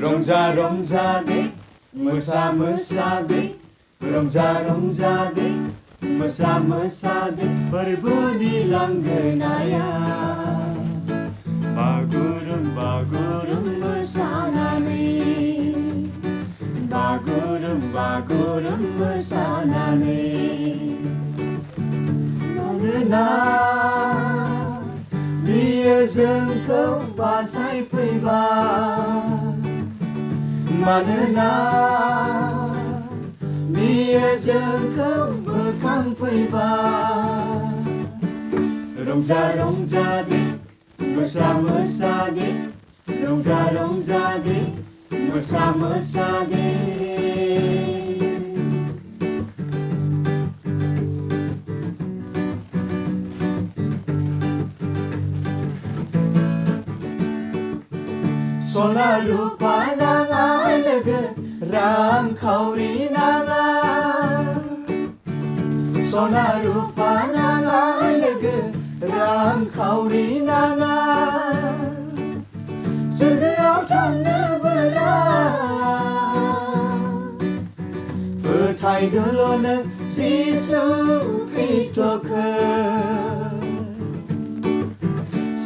Rongja deh, mesra deh. Rongja deh, mesra deh. Berbunyi langgenaya. Bagurum mesanane. Bagurum mesanane. Manana biयो जोंखौ बासायफैबाय मानोना बियो जोंखौ बोखांफैबाय रंजा दे मोसा दे रंजा दे मोसा दे सना रुपा नाङा लोगो रांखावरि नाङा सना रुपा नाङा लोगो रांखावरि नाङा सोरगोआव थांनोबोला फोथायदोल' नों जिसु ख्रिस्ट'खौ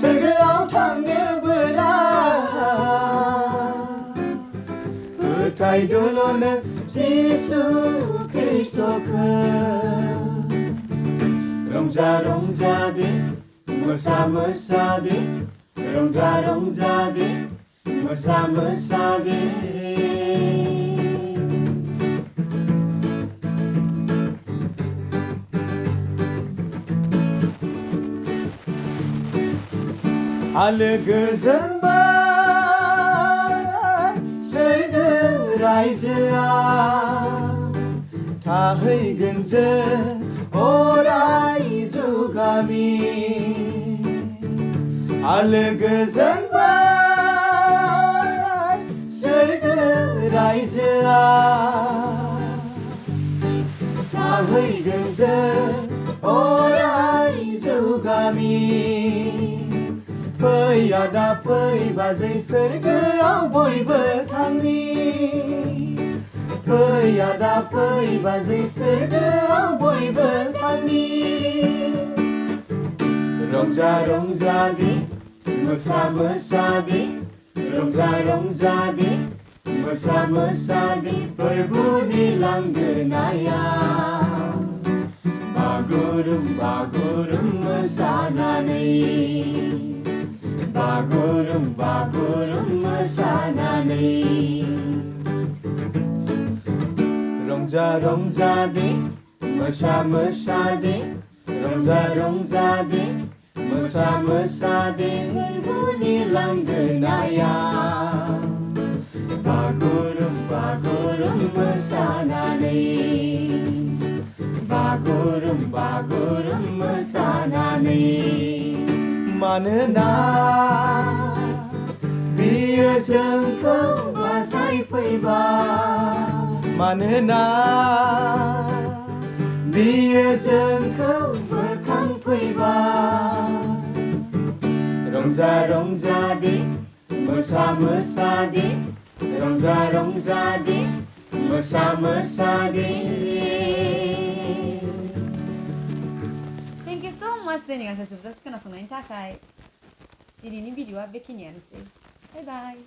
सोरगोआव थांनोबोला फोथायदोल' नों जिसु ख्रिस्ट'खौ रंजा दे मोसा दे रंजा दे मोसा दे आलो गोजोनबाय सोरगो रायजोआ थाहैगोन जों अराय जुगामि आलो गोजोनबाय सोरगो रायजोआ थाहैगोन जों अराय जुगामि फै आदा फै बाजै सोरगोआव बयबो थांनि फै आदा फै बाजै सोरगोआव बयबो थांनि रंजा दे मोसा दे रंजा दे मोसा दे फोरबोनि लांगोनाया बागुरुम मोसानानै बागुरुम मोसानानै रंजा दे मोसा दे रंजा दे मोसा दे फोरबोनि लांगोनाया बागुरुम मोसानानै बागुरुम मोसानानै मानोना बियो जोंखौ बासायफैबाय मानोना बियो जोंखौ बोखांफैबाय रंजा दे मोसा दे रंजा दे मोसा दे Thank you so much dengan sesuatu kenasungan takai. Ini video bekinnya sih. Bye bye.